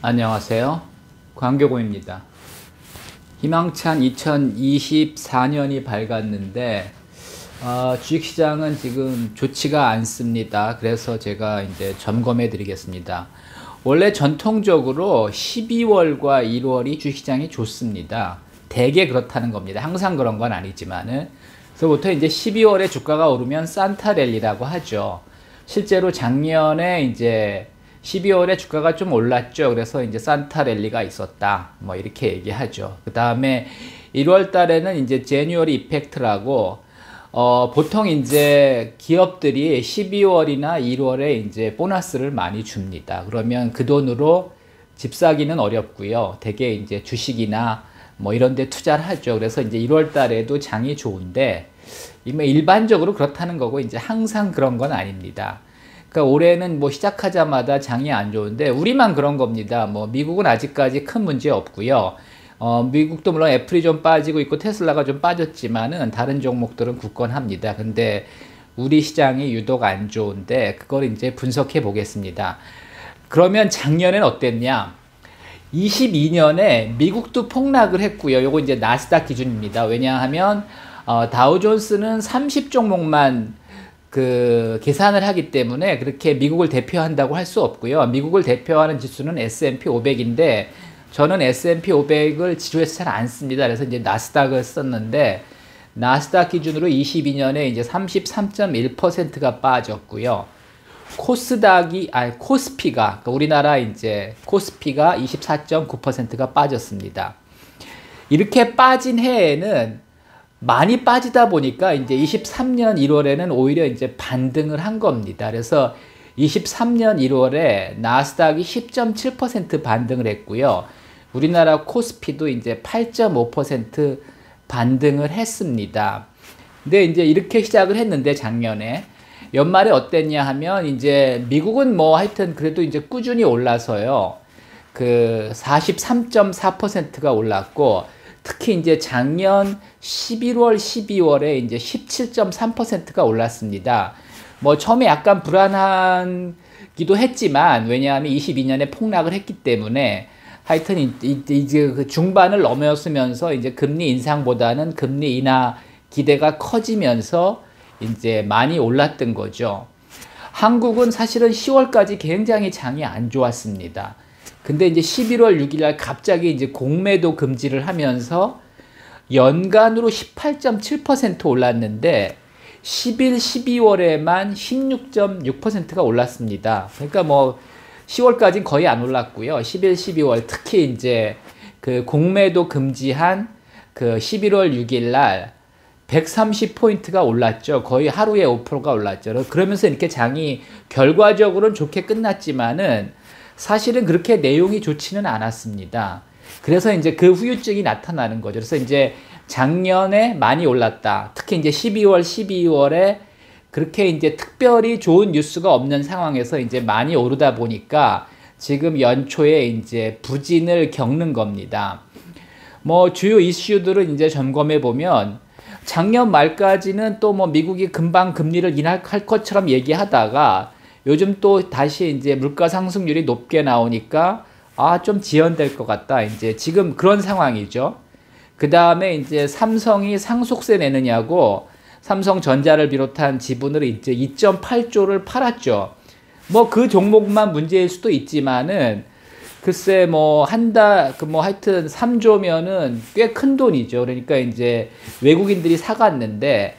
안녕하세요. 광교고입니다. 희망찬 2024년이 밝았는데 주식시장은 지금 좋지가 않습니다. 그래서 제가 이제 점검해 드리겠습니다. 원래 전통적으로 12월과 1월이 주식시장이 좋습니다. 대개 그렇다는 겁니다. 항상 그런 건 아니지만은. 그래서 보통 이제 12월에 주가가 오르면 산타랠리라고 하죠. 실제로 작년에 이제 12월에 주가가 좀 올랐죠. 그래서 이제 산타랠리가 있었다. 뭐 이렇게 얘기하죠. 그 다음에 1월 달에는 이제 제뉴얼 이펙트라고 보통 이제 기업들이 12월이나 1월에 이제 보너스를 많이 줍니다. 그러면 그 돈으로 집 사기는 어렵고요. 대개 이제 주식이나 뭐 이런 데 투자를 하죠. 그래서 이제 1월 달에도 장이 좋은데 일반적으로 그렇다는 거고 이제 항상 그런 건 아닙니다. 그러니까 올해는 뭐 시작하자마자 장이 안 좋은데 우리만 그런 겁니다. 뭐 미국은 아직까지 큰 문제 없고요. 미국도 물론 애플이 좀 빠지고 있고 테슬라가 좀 빠졌지만은 다른 종목들은 굳건합니다. 근데 우리 시장이 유독 안 좋은데 그걸 이제 분석해 보겠습니다. 그러면 작년엔 어땠냐? 22년에 미국도 폭락을 했고요. 요거 이제 나스닥 기준입니다. 왜냐하면 다우존스는 30종목만 계산을 하기 때문에 그렇게 미국을 대표한다고 할 수 없고요. 미국을 대표하는 지수는 S&P 500인데 저는 S&P 500을 지수에서 잘 안 씁니다. 그래서 이제 나스닥을 썼는데 나스닥 기준으로 22년에 이제 33.1%가 빠졌고요. 코스피가 그러니까 우리나라 이제 코스피가 24.9%가 빠졌습니다. 이렇게 빠진 해에는 많이 빠지다 보니까 이제 23년 1월에는 오히려 이제 반등을 한 겁니다. 그래서 23년 1월에 나스닥이 10.7% 반등을 했고요. 우리나라 코스피도 이제 8.5% 반등을 했습니다. 근데 이제 이렇게 시작을 했는데 작년에 연말에 어땠냐 하면 이제 미국은 뭐 하여튼 그래도 이제 꾸준히 올라서요. 43.4%가 올랐고 특히 이제 작년 11월, 12월에 이제 17.3%가 올랐습니다. 뭐 처음에 약간 불안하기도 했지만 왜냐하면 22년에 폭락을 했기 때문에 하여튼 이제 그 중반을 넘어서면서 이제 금리 인상보다는 금리 인하 기대가 커지면서 이제 많이 올랐던 거죠. 한국은 사실은 10월까지 굉장히 장이 안 좋았습니다. 근데 이제 11월 6일 날 갑자기 이제 공매도 금지를 하면서 연간으로 18.7% 올랐는데 11, 12월에만 16.6%가 올랐습니다. 그러니까 뭐 10월까지는 거의 안 올랐고요. 11, 12월 특히 이제 그 공매도 금지한 11월 6일 날 130포인트가 올랐죠. 거의 하루에 5%가 올랐죠. 그러면서 이렇게 장이 결과적으로는 좋게 끝났지만은 사실은 그렇게 내용이 좋지는 않았습니다. 그래서 이제 그 후유증이 나타나는 거죠. 그래서 이제 작년에 많이 올랐다. 특히 이제 12월, 12월에 그렇게 이제 특별히 좋은 뉴스가 없는 상황에서 이제 많이 오르다 보니까 지금 연초에 이제 부진을 겪는 겁니다. 뭐 주요 이슈들을 이제 점검해 보면 작년 말까지는 또 뭐 미국이 금방 금리를 인하할 것처럼 얘기하다가 요즘 또 다시 이제 물가 상승률이 높게 나오니까 좀 지연될 것 같다. 이제 지금 그런 상황이죠. 그 다음에 이제 삼성이 상속세 내느냐고 삼성전자를 비롯한 지분을 이제 2.8조를 팔았죠. 뭐 그 종목만 문제일 수도 있지만은 글쎄 뭐 하여튼 3조면은 꽤 큰 돈이죠. 그러니까 이제 외국인들이 사갔는데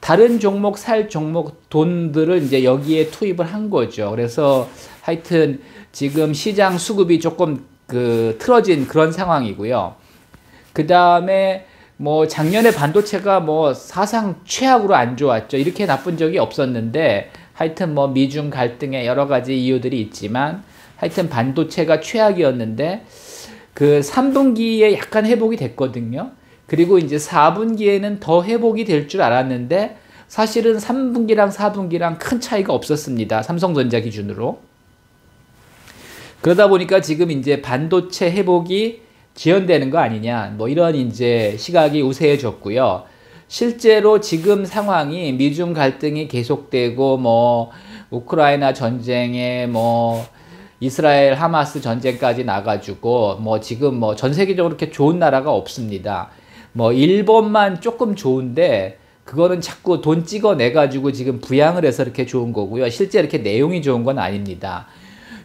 다른 종목 살 종목 돈들을 이제 여기에 투입을 한 거죠. 그래서 하여튼 지금 시장 수급이 조금 틀어진 그런 상황이고요. 그 다음에 뭐 작년에 반도체가 뭐 사상 최악으로 안 좋았죠. 이렇게 나쁜 적이 없었는데 하여튼 뭐 미중 갈등의 여러 가지 이유들이 있지만 하여튼 반도체가 최악이었는데 3분기에 약간 회복이 됐거든요. 그리고 이제 4분기에는 더 회복이 될 줄 알았는데 사실은 3분기랑 4분기랑 큰 차이가 없었습니다. 삼성전자 기준으로. 그러다 보니까 지금 이제 반도체 회복이 지연되는 거 아니냐. 뭐 이런 이제 시각이 우세해졌고요. 실제로 지금 상황이 미중 갈등이 계속되고 뭐 우크라이나 전쟁에 뭐 이스라엘 하마스 전쟁까지 나가지고 뭐 지금 뭐 전 세계적으로 이렇게 좋은 나라가 없습니다. 뭐 일본만 조금 좋은데 그거는 자꾸 돈 찍어내 가지고 지금 부양을 해서 이렇게 좋은 거고요. 실제 이렇게 내용이 좋은 건 아닙니다.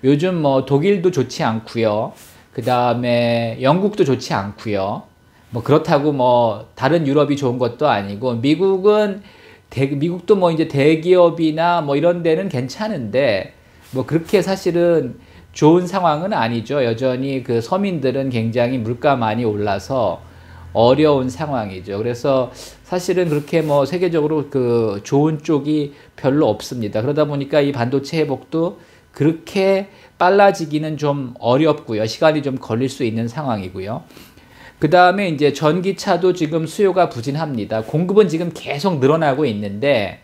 요즘 뭐 독일도 좋지 않고요. 그 다음에 영국도 좋지 않고요. 뭐 그렇다고 뭐 다른 유럽이 좋은 것도 아니고 미국도 뭐 이제 대기업이나 뭐 이런 데는 괜찮은데 뭐 그렇게 사실은 좋은 상황은 아니죠. 여전히 그 서민들은 굉장히 물가 많이 올라서 어려운 상황이죠. 그래서 사실은 그렇게 뭐 세계적으로 그 좋은 쪽이 별로 없습니다. 그러다 보니까 이 반도체 회복도 그렇게 빨라지기는 좀 어렵고요. 시간이 좀 걸릴 수 있는 상황이고요. 그 다음에 이제 전기차도 지금 수요가 부진합니다. 공급은 지금 계속 늘어나고 있는데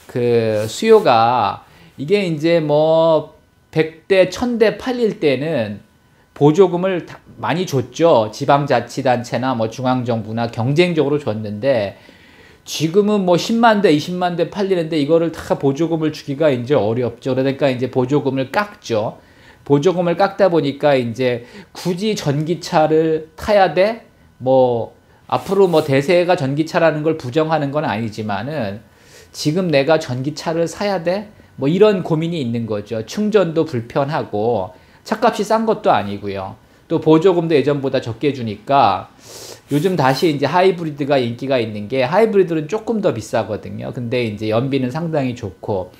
그 수요가 이게 이제 뭐 100대, 1000대 팔릴 때는 보조금을 많이 줬죠. 지방자치단체나 뭐 중앙정부나 경쟁적으로 줬는데 지금은 뭐 10만 대, 20만 대 팔리는데 이거를 다 보조금을 주기가 이제 어렵죠. 그러니까 이제 보조금을 깎죠. 보조금을 깎다 보니까 이제 굳이 전기차를 타야 돼? 뭐 앞으로 뭐 대세가 전기차라는 걸 부정하는 건 아니지만은 지금 내가 전기차를 사야 돼? 뭐 이런 고민이 있는 거죠. 충전도 불편하고 차값이 싼 것도 아니고요. 또 보조금도 예전보다 적게 주니까 요즘 다시 이제 하이브리드가 인기가 있는 게 하이브리드는 조금 더 비싸거든요. 근데 이제 연비는 상당히 좋고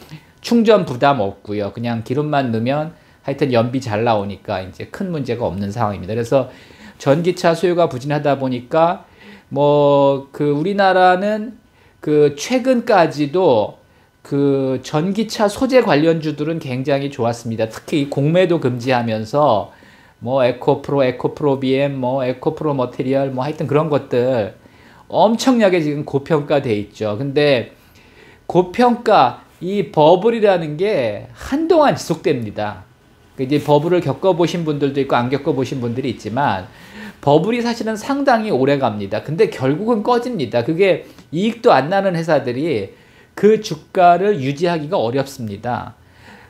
충전 부담 없고요. 그냥 기름만 넣으면 하여튼 연비 잘 나오니까 이제 큰 문제가 없는 상황입니다. 그래서 전기차 수요가 부진하다 보니까 뭐 그 우리나라는 그 최근까지도 그 전기차 소재 관련주들은 굉장히 좋았습니다. 특히 공매도 금지하면서 뭐 에코프로 BM, 뭐 에코프로 머티리얼, 뭐 하여튼 그런 것들 엄청나게 지금 고평가돼 있죠. 근데 고평가 이 버블이라는 게 한동안 지속됩니다. 이제 버블을 겪어보신 분들도 있고 안 겪어보신 분들이 있지만 버블이 사실은 상당히 오래 갑니다. 근데 결국은 꺼집니다. 그게 이익도 안 나는 회사들이 그 주가를 유지하기가 어렵습니다.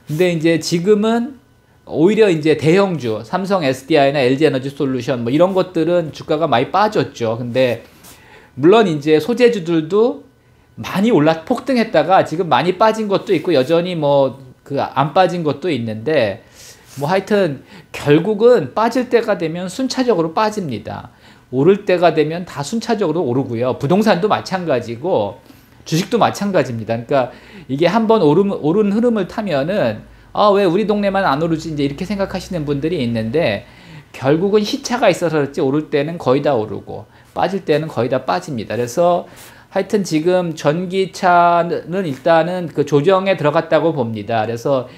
근데 이제 지금은 오히려 이제 대형주, 삼성 SDI나 LG에너지솔루션 뭐 이런 것들은 주가가 많이 빠졌죠. 근데 물론 이제 소재주들도 많이 폭등했다가 지금 많이 빠진 것도 있고 여전히 뭐 그 안 빠진 것도 있는데 뭐 하여튼 결국은 빠질 때가 되면 순차적으로 빠집니다. 오를 때가 되면 다 순차적으로 오르고요. 부동산도 마찬가지고 주식도 마찬가지입니다. 그러니까 이게 한번 오른 흐름을 타면은 아, 왜 우리 동네만 안 오르지 이제 이렇게 생각하시는 분들이 있는데 결국은 시차가 있어서 그렇지 오를 때는 거의 다 오르고 빠질 때는 거의 다 빠집니다. 그래서 하여튼 지금 전기차는 일단은 그 조정에 들어갔다고 봅니다. 그래서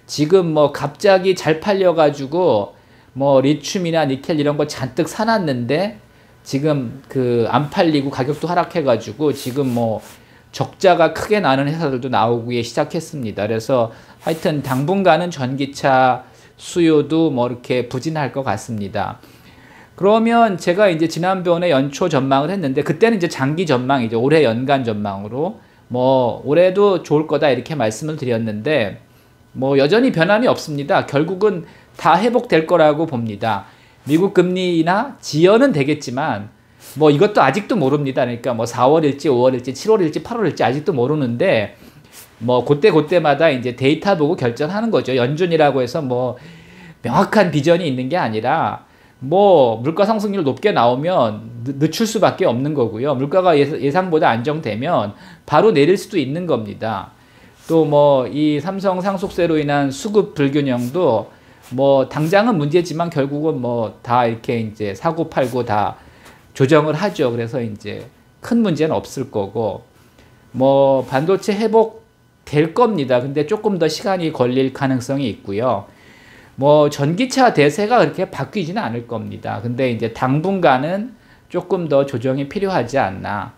지금 뭐 갑자기 잘 팔려가지고 뭐 리튬이나 니켈 이런 거 잔뜩 사놨는데 지금 그 안 팔리고 가격도 하락해가지고 지금 뭐 적자가 크게 나는 회사들도 나오기 시작했습니다. 그래서 하여튼 당분간은 전기차 수요도 뭐 이렇게 부진할 것 같습니다. 그러면 제가 이제 지난번에 연초 전망을 했는데 그때는 이제 장기 전망이죠. 올해 연간 전망으로 뭐 올해도 좋을 거다 이렇게 말씀을 드렸는데 뭐 여전히 변함이 없습니다. 결국은 다 회복될 거라고 봅니다. 미국 금리나 지연은 되겠지만 뭐 이것도 아직도 모릅니다. 그러니까 뭐 4월일지 5월일지 7월일지 8월일지 아직도 모르는데 뭐 그때마다 이제 데이터 보고 결정하는 거죠. 연준이라고 해서 뭐 명확한 비전이 있는 게 아니라 뭐 물가 상승률 높게 나오면 늦출 수밖에 없는 거고요. 물가가 예상보다 안정되면 바로 내릴 수도 있는 겁니다. 또 뭐 이 삼성 상속세로 인한 수급 불균형도 뭐 당장은 문제지만 결국은 뭐 다 이렇게 이제 사고 팔고 다 조정을 하죠. 그래서 이제 큰 문제는 없을 거고 뭐 반도체 회복 될 겁니다. 근데 조금 더 시간이 걸릴 가능성이 있고요. 뭐 전기차 대세가 그렇게 바뀌지는 않을 겁니다. 근데 이제 당분간은 조금 더 조정이 필요하지 않나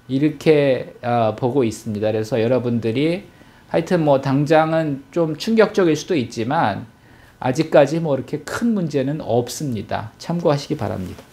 이렇게 보고 있습니다. 그래서 여러분들이 하여튼 뭐 당장은 좀 충격적일 수도 있지만 아직까지 뭐 이렇게 큰 문제는 없습니다. 참고하시기 바랍니다.